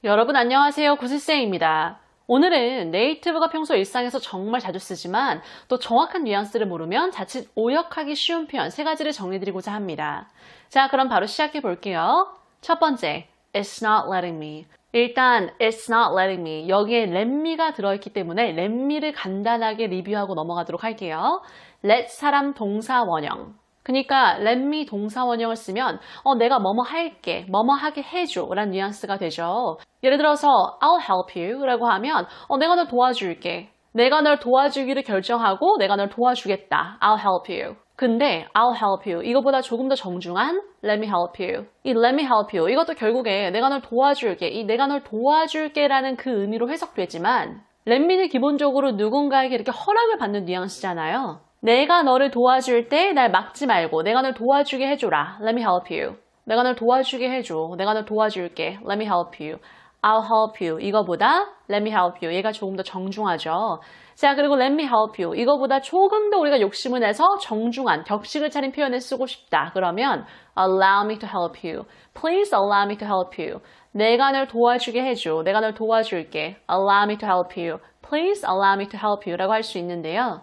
여러분 안녕하세요. 구슬쌤입니다. 오늘은 네이티브가 평소 일상에서 정말 자주 쓰지만 또 정확한 뉘앙스를 모르면 자칫 오역하기 쉬운 표현 세 가지를 정리드리고자 합니다. 자, 그럼 바로 시작해 볼게요. 첫 번째, It's not letting me. 일단 It's not letting me. 여기에 let me가 들어있기 때문에 let me를 간단하게 리뷰하고 넘어가도록 할게요. let 사람 동사 원형. 그러니까 let me 동사 원형을 쓰면 내가 뭐뭐 할게, 뭐뭐 하게 해줘 라는 뉘앙스가 되죠. 예를 들어서 I'll help you 라고 하면 내가 널 도와줄게. 내가 널 도와주기를 결정하고 내가 널 도와주겠다. I'll help you. 근데 I'll help you 이거보다 조금 더 정중한 let me help you. 이 let me help you 이것도 결국에 내가 널 도와줄게. 이 내가 널 도와줄게 라는 그 의미로 해석되지만 let me는 기본적으로 누군가에게 이렇게 허락을 받는 뉘앙스잖아요. 내가 너를 도와줄 때 날 막지 말고 내가 널 도와주게 해줘라. Let me help you. 내가 널 도와주게 해줘. 내가 널 도와줄게. Let me help you. I'll help you. 이거보다 let me help you. 얘가 조금 더 정중하죠. 자, 그리고 let me help you. 이거보다 조금 더 우리가 욕심을 내서 정중한 격식을 차린 표현을 쓰고 싶다. 그러면 allow me to help you. Please allow me to help you. 내가 널 도와주게 해줘. 내가 널 도와줄게. Allow me to help you. Please allow me to help you. 라고 할 수 있는데요.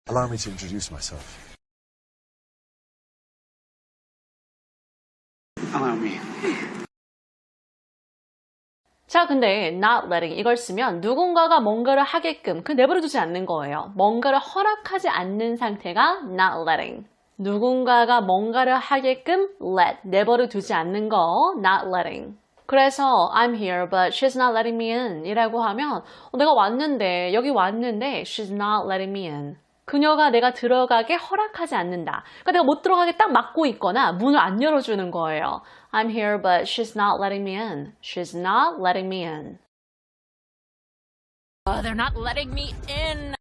Allow me to introduce myself. Allow me. 자, 근데 not letting 이걸 쓰면 누군가가 뭔가를 하게끔 내버려두지 않는 거예요. 뭔가를 허락하지 않는 상태가 not letting. 누군가가 뭔가를 하게끔 let, 내버려두지 않는 거 not letting. 그래서 I'm here but she's not letting me in 이라고 하면 내가 왔는데 여기 왔는데 she's not letting me in. 그녀가 내가 들어가게 허락하지 않는다. 그러니까 내가 못 들어가게 딱 막고 있거나 문을 안 열어주는 거예요. I'm here but she's not letting me in. She's not letting me in. They're not letting me in.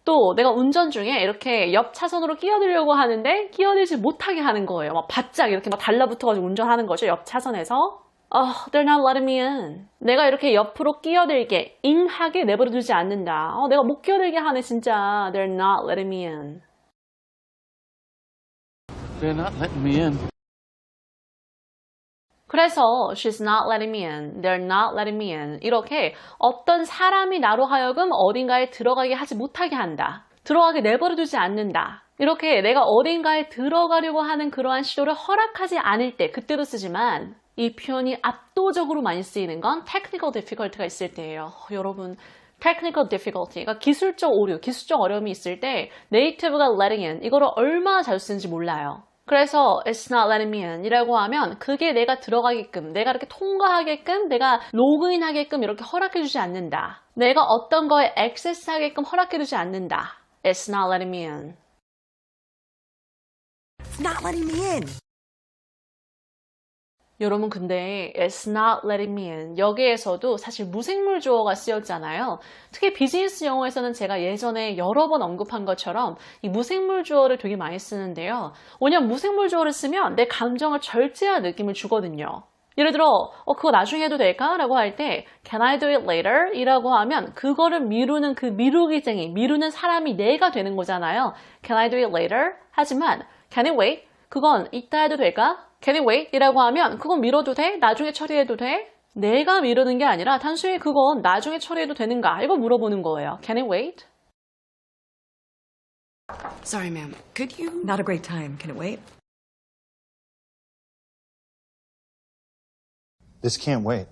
또 내가 운전 중에 이렇게 옆 차선으로 끼어들려고 하는데 끼어들지 못하게 하는 거예요. 막 바짝 이렇게 막 달라붙어가지고 운전하는 거죠. 옆 차선에서. They're not letting me in. 내가 이렇게 옆으로 끼어들게, 인하게 내버려두지 않는다. 내가 못 끼어들게 하네, 진짜. They're not letting me in. They're not letting me in. 그래서 she's not letting me in, they're not letting me in 이렇게 어떤 사람이 나로 하여금 어딘가에 들어가게 하지 못하게 한다. 들어가게 내버려두지 않는다. 이렇게 내가 어딘가에 들어가려고 하는 그러한 시도를 허락하지 않을 때 그때도 쓰지만 이 표현이 압도적으로 많이 쓰이는 건 technical difficulty가 있을 때예요. 여러분 technical difficulty, 그러니까 기술적 오류, 기술적 어려움이 있을 때 네이티브가 letting in 이거를 얼마나 자주 쓰는지 몰라요. 그래서 it's not letting me in 이라고 하면 그게 내가 들어가게끔, 내가 이렇게 통과하게끔, 내가 로그인 하게끔 이렇게 허락해주지 않는다. 내가 어떤 거에 액세스 하게끔 허락해주지 않는다. It's not letting me in. It's not letting me in. 여러분 근데 it's not letting me in 여기에서도 사실 무생물 주어가 쓰였잖아요. 특히 비즈니스 영어에서는 제가 예전에 여러 번 언급한 것처럼 이 무생물 주어를 되게 많이 쓰는데요. 왜냐면 무생물 주어를 쓰면 내 감정을 절제한 느낌을 주거든요. 예를 들어 그거 나중에 해도 될까? 라고 할 때 Can I do it later? 이라고 하면 그거를 미루는 그 미루기쟁이, 미루는 사람이 내가 되는 거잖아요. Can I do it later? 하지만 Can it wait? 그건 이따 해도 될까? Can it wait? 이라고 하면 그건 미뤄도 돼? 나중에 처리해도 돼? 내가 미루는 게 아니라 단순히 그건 나중에 처리해도 되는가? 이거 물어보는 거예요. Can it wait? Sorry, ma'am. Could you? Not a great time. Can it wait? This can't wait.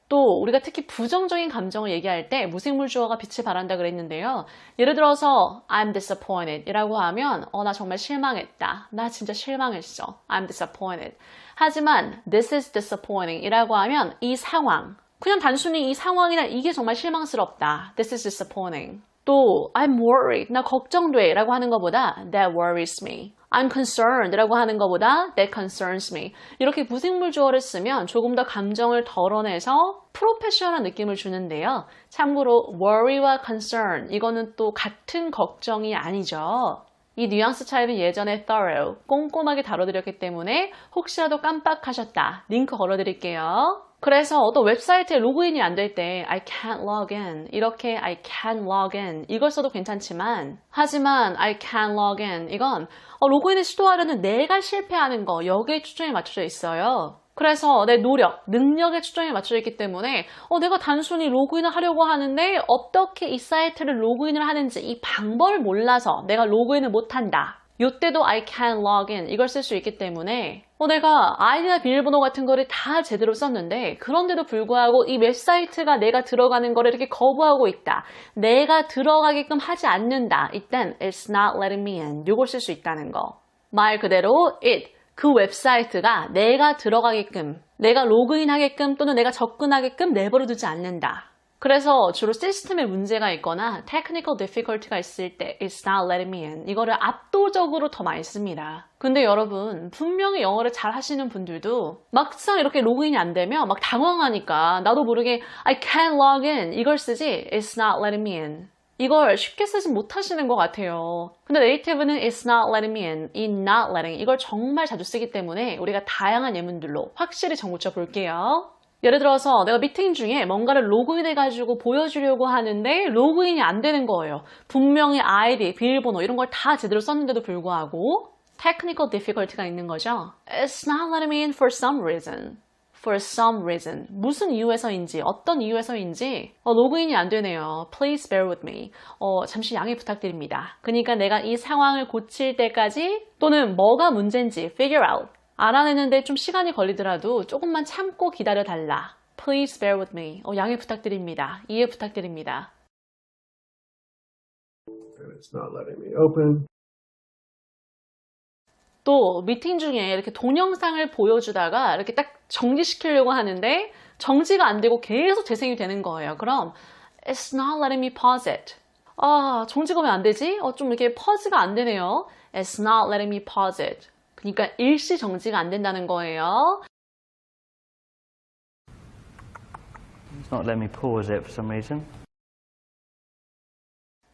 또 우리가 특히 부정적인 감정을 얘기할 때 무생물 주어가 빛을 발한다 그랬는데요. 예를 들어서 I'm disappointed 이라고 하면 나 정말 실망했다. 나 진짜 실망했어. I'm disappointed. 하지만 this is disappointing 이라고 하면 이 상황, 그냥 단순히 이 상황이나 이게 정말 실망스럽다. This is disappointing. 또 I'm worried, 나 걱정돼 라고 하는 것보다 that worries me. I'm concerned 라고 하는 것보다 that concerns me. 이렇게 무생물 주어를 쓰면 조금 더 감정을 덜어내서 프로페셔널한 느낌을 주는데요. 참고로 worry와 concern 이거는 또 같은 걱정이 아니죠. 이 뉘앙스 차이는 예전에 thorough, 꼼꼼하게 다뤄드렸기 때문에 혹시라도 깜빡하셨다. 링크 걸어드릴게요. 그래서 또 웹사이트에 로그인이 안 될 때 I can't log in 이렇게 I can't log in 이걸 써도 괜찮지만 하지만 I can't log in 이건 로그인을 시도하려는 내가 실패하는 거 여기에 초점이 맞춰져 있어요. 그래서 내 노력, 능력에 초점이 맞춰져 있기 때문에 내가 단순히 로그인을 하려고 하는데 어떻게 이 사이트를 로그인을 하는지 이 방법을 몰라서 내가 로그인을 못한다. 이때도 I can't log in 이걸 쓸 수 있기 때문에 내가 아이디나 비밀번호 같은 거를 다 제대로 썼는데 그런데도 불구하고 이 웹사이트가 내가 들어가는 거를 이렇게 거부하고 있다. 내가 들어가게끔 하지 않는다. 이땐 it's not letting me in 이걸 쓸 수 있다는 거. 말 그대로 it 그 웹사이트가 내가 들어가게끔, 내가 로그인하게끔 또는 내가 접근하게끔 내버려두지 않는다. 그래서 주로 시스템에 문제가 있거나 technical difficulty가 있을 때 it's not letting me in 이거를 압도적으로 더 많이 씁니다. 근데 여러분 분명히 영어를 잘 하시는 분들도 막상 이렇게 로그인이 안 되면 막 당황하니까 나도 모르게 I can't log in 이걸 쓰지 it's not letting me in 이걸 쉽게 쓰지 못하시는 것 같아요. 근데 네이티브는 it's not letting me in, 이 not letting 이걸 정말 자주 쓰기 때문에 우리가 다양한 예문들로 확실히 정붙여 볼게요. 예를 들어서 내가 미팅 중에 뭔가를 로그인해가지고 보여주려고 하는데 로그인이 안 되는 거예요. 분명히 아이디, 비밀번호 이런 걸 다 제대로 썼는데도 불구하고 technical difficulty가 있는 거죠. It's not letting me in for some reason. For some reason. 무슨 이유에서인지, 어떤 이유에서인지 로그인이 안 되네요. Please bear with me. 잠시 양해 부탁드립니다. 그러니까 내가 이 상황을 고칠 때까지 또는 뭐가 문제인지 figure out. 알아내는데 좀 시간이 걸리더라도 조금만 참고 기다려달라. Please bear with me. 양해 부탁드립니다. 이해 부탁드립니다. It's not letting me open. 또 미팅 중에 이렇게 동영상을 보여주다가 이렇게 딱 정지시키려고 하는데 정지가 안 되고 계속 재생이 되는 거예요. 그럼 It's not letting me pause it. 정지가 왜 안 되지? 좀 이렇게 퍼즈가 안 되네요. It's not letting me pause it. 그러니까 일시 정지가 안 된다는 거예요. It's not letting me pause it for some reason.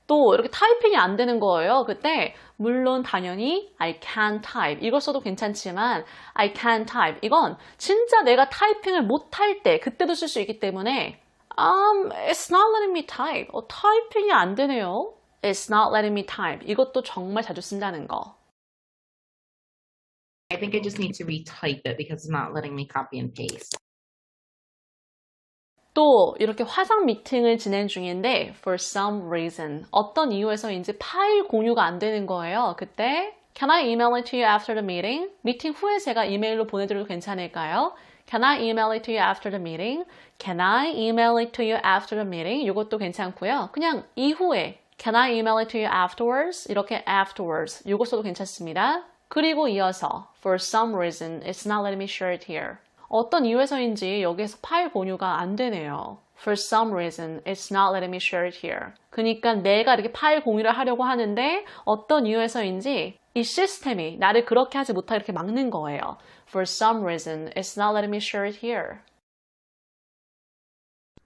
또 이렇게 타이핑이 안 되는 거예요. 그때 물론 당연히 I can type 이걸 써도 괜찮지만 I can type 이건 진짜 내가 타이핑을 못할 때 그때도 쓸 수 있기 때문에 It's not letting me type 타이핑이 안 되네요. It's not letting me type 이것도 정말 자주 쓴다는 거. I think I just need to retype it because it's not letting me copy and paste. 또 이렇게 화상 미팅을 진행 중인데 for some reason 어떤 이유에서인지 파일 공유가 안 되는 거예요. 그때 Can I email it to you after the meeting? 미팅 후에 제가 이메일로 보내드려도 괜찮을까요? Can I email it to you after the meeting? Can I email it to you after the meeting? 이것도 괜찮고요. 그냥 이후에 Can I email it to you afterwards? 이렇게 afterwards 이거 써도 괜찮습니다. 그리고 이어서 For some reason, it's not letting me share it here. 어떤 이유에서인지 여기에서 파일 공유가 안 되네요. For some reason, it's not letting me share it here. 그러니까 내가 이렇게 파일 공유를 하려고 하는데 어떤 이유에서인지 이 시스템이 나를 그렇게 하지 못하게 이렇게 막는 거예요. For some reason, it's not letting me share it here.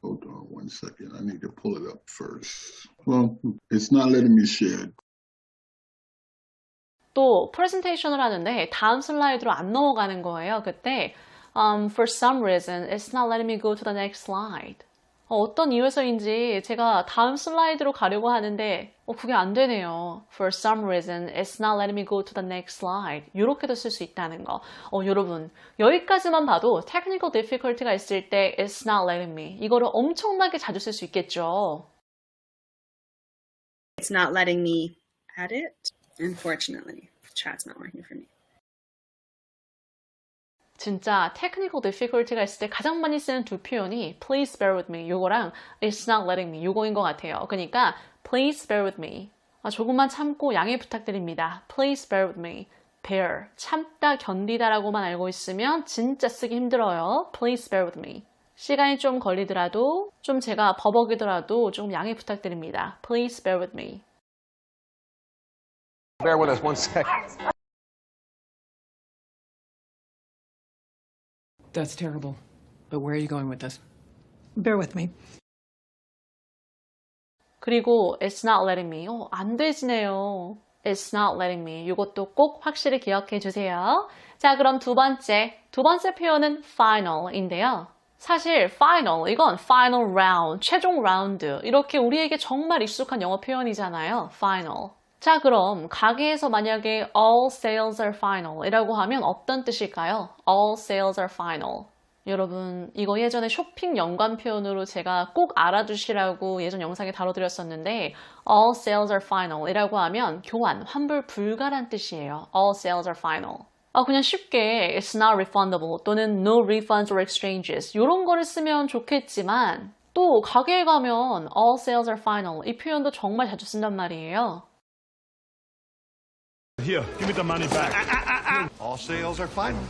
Hold on one second. I need to pull it up first. Well, it's not letting me share it. 또 프레젠테이션을 하는데 다음 슬라이드로 안 넘어가는 거예요. 그때 For some reason, it's not letting me go to the next slide. 어떤 이유에서인지 제가 다음 슬라이드로 가려고 하는데 그게 안 되네요. For some reason, it's not letting me go to the next slide. 이렇게도 쓸 수 있다는 거. 여러분, 여기까지만 봐도 technical difficulty가 있을 때 it's not letting me. 이거를 엄청나게 자주 쓸 수 있겠죠. It's not letting me add it. Unfortunately, chat's not working for me. 진짜 technical difficulty가 있을 때 가장 많이 쓰는 두 표현이 please bear with me 요거랑 it's not letting me 요거인 것 같아요. 그러니까 please bear with me 조금만 참고 양해 부탁드립니다. please bear with me. bear 참다 견디다라고만 알고 있으면 진짜 쓰기 힘들어요. please bear with me. 시간이 좀 걸리더라도 좀 제가 버벅이더라도 조금 양해 부탁드립니다. please bear with me. Bear with us one sec. That's terrible. But where are you going with this? Bear with me. 그리고 it's not letting me. 안 되지네요. It's not letting me. 이것도 꼭 확실히 기억해 주세요. 자, 그럼 두 번째 표현은 final인데요. 사실 final, 이건 final round, 최종 라운드. 이렇게 우리에게 정말 익숙한 영어 표현이잖아요. final. 자, 그럼 가게에서 만약에 all sales are final 이라고 하면 어떤 뜻일까요? all sales are final. 여러분, 이거 예전에 쇼핑 연관 표현으로 제가 꼭 알아두시라고 예전 영상에 다뤄드렸었는데 all sales are final 이라고 하면 교환, 환불 불가란 뜻이에요. all sales are final. 그냥 쉽게 it's not refundable 또는 no refunds or exchanges 이런 거를 쓰면 좋겠지만 또 가게에 가면 all sales are final 이 표현도 정말 자주 쓴단 말이에요. Here, give me the money back. All sales are final.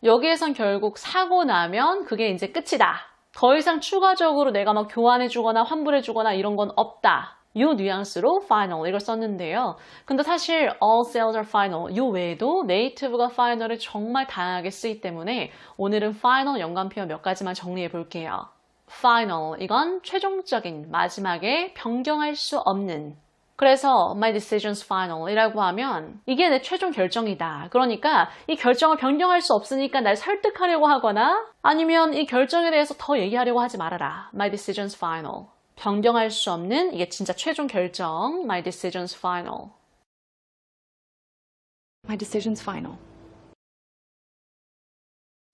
여기에선 결국 사고 나면 그게 이제 끝이다. 더 이상 추가적으로 내가 막 교환해주거나 환불해주거나 이런 건 없다. 이 뉘앙스로 final 이걸 썼는데요. 근데 사실 all sales are final 이 외에도 네이티브가 final을 정말 다양하게 쓰기 때문에 오늘은 final 연관 표현 몇 가지만 정리해 볼게요. final 이건 최종적인, 마지막에 변경할 수 없는. 그래서 my decision's final 이라고 하면 이게 내 최종 결정이다. 그러니까 이 결정을 변경할 수 없으니까 날 설득하려고 하거나 아니면 이 결정에 대해서 더 얘기하려고 하지 말아라. My decision's final. 변경할 수 없는 이게 진짜 최종 결정. My decision's final. My decision's final.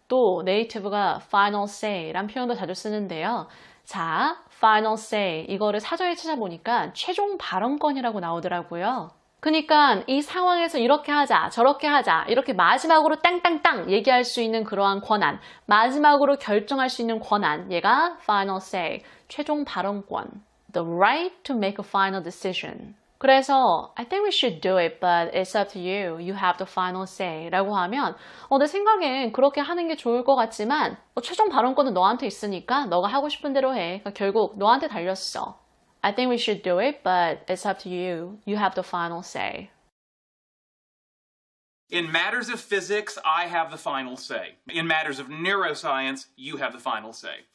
또 네이티브가 final say란 표현도 자주 쓰는데요. 자, final say 이거를 사전에 찾아보니까 최종 발언권이라고 나오더라고요. 그러니까 이 상황에서 이렇게 하자, 저렇게 하자, 이렇게 마지막으로 땅땅땅 얘기할 수 있는 그러한 권한, 마지막으로 결정할 수 있는 권한, 얘가 final say, 최종 발언권. The right to make a final decision. 그래서 I think we should do it, but it's up to you. You have the final say 라고 하면 내 생각엔 그렇게 하는 게 좋을 것 같지만 최종 발언권은 너한테 있으니까 너가 하고 싶은 대로 해. 그러니까 결국 너한테 달렸어. I think we should do it, but it's up to you. You have the final say. In matters of physics, I have the final say. In matters of neuroscience, you have the final say.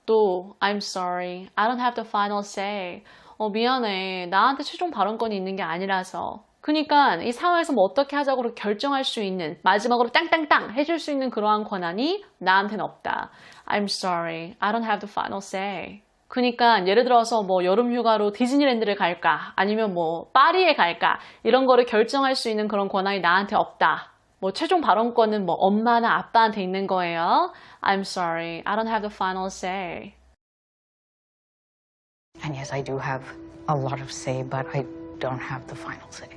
또 I'm sorry. I don't have the final say. 미안해. 나한테 최종 발언권이 있는 게 아니라서. 그러니까 이 상황에서 뭐 어떻게 하자고 결정할 수 있는 마지막으로 땅땅땅 해줄 수 있는 그러한 권한이 나한테는 없다. I'm sorry. I don't have the final say. 그러니까 예를 들어서 뭐 여름 휴가로 디즈니랜드를 갈까 아니면 뭐 파리에 갈까 이런 거를 결정할 수 있는 그런 권한이 나한테 없다. 뭐 최종 발언권은 뭐 엄마나 아빠한테 있는 거예요. I'm sorry. I don't have the final say. And yes, I do have a lot of say, but I don't have the final say.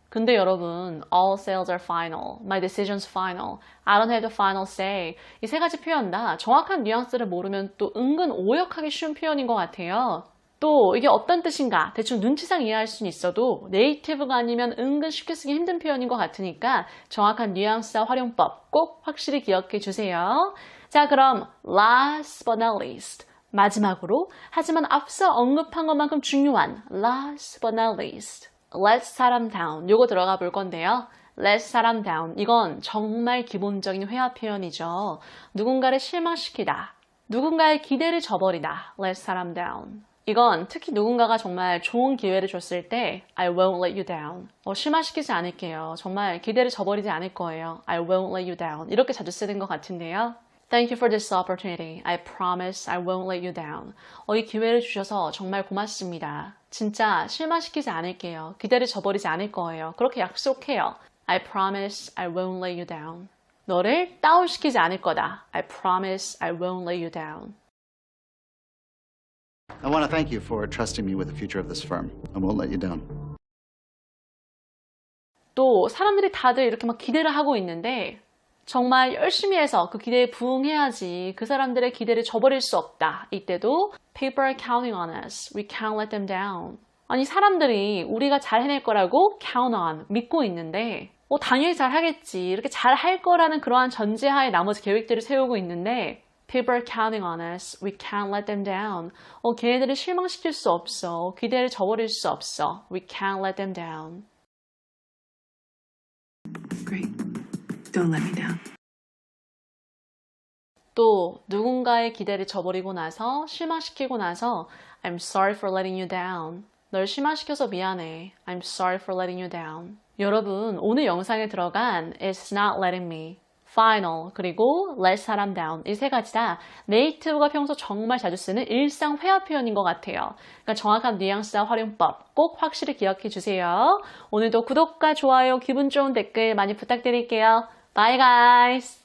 근데 여러분, all sales are final, my decision's final, I don't have the final say 이 세 가지 표현 다 정확한 뉘앙스를 모르면 또 은근 오역하기 쉬운 표현인 것 같아요. 또 이게 어떤 뜻인가 대충 눈치상 이해할 수는 있어도 네이티브가 아니면 은근 쉽게 쓰기 힘든 표현인 것 같으니까 정확한 뉘앙스와 활용법 꼭 확실히 기억해 주세요. 자, 그럼 last but not least 마지막으로 하지만 앞서 언급한 것만큼 중요한 last but not least let 사람 down 요거 들어가 볼 건데요. let 사람 down 이건 정말 기본적인 회화 표현이죠. 누군가를 실망시키다, 누군가의 기대를 저버리다 let 사람 down. 이건 특히 누군가가 정말 좋은 기회를 줬을 때 I won't let you down. 실망시키지 않을게요. 정말 기대를 저버리지 않을 거예요. I won't let you down. 이렇게 자주 쓰는 것 같은데요. Thank you for this opportunity. I promise I won't let you down. 이 기회를 주셔서 정말 고맙습니다. 진짜 실망시키지 않을게요. 기대를 저버리지 않을 거예요. 그렇게 약속해요. I promise I won't let you down. 너를 다운시키지 않을 거다. I promise I won't let you down. I want to thank you for trusting me with the future of this firm. I won't let you down. 또 사람들이 다들 이렇게 막 기대를 하고 있는데 정말 열심히 해서 그 기대에 부응해야지 그 사람들의 기대를 저버릴 수 없다. 이때도 people are counting on us. We can't let them down. 아니 사람들이 우리가 잘 해낼 거라고 count on, 믿고 있는데 당연히 잘 하겠지. 이렇게 잘 할 거라는 그러한 전제하에 나머지 계획들을 세우고 있는데 people are counting on us. We can't let them down. 걔네들을 실망시킬 수 없어. 기대를 저버릴 수 없어. We can't let them down. Great. Don't let me down. 또 누군가의 기대를 저버리고 나서 실망시키고 나서 I'm sorry for letting you down. 널 실망시켜서 미안해. I'm sorry for letting you down. 여러분, 오늘 영상에 들어간 It's not letting me, final, 그리고 let 사람 down 이 세 가지 다 네이티브가 평소 정말 자주 쓰는 일상 회화 표현인 것 같아요. 그러니까 정확한 뉘앙스와 활용법 꼭 확실히 기억해 주세요. 오늘도 구독과 좋아요, 기분 좋은 댓글 많이 부탁드릴게요. Bye guys!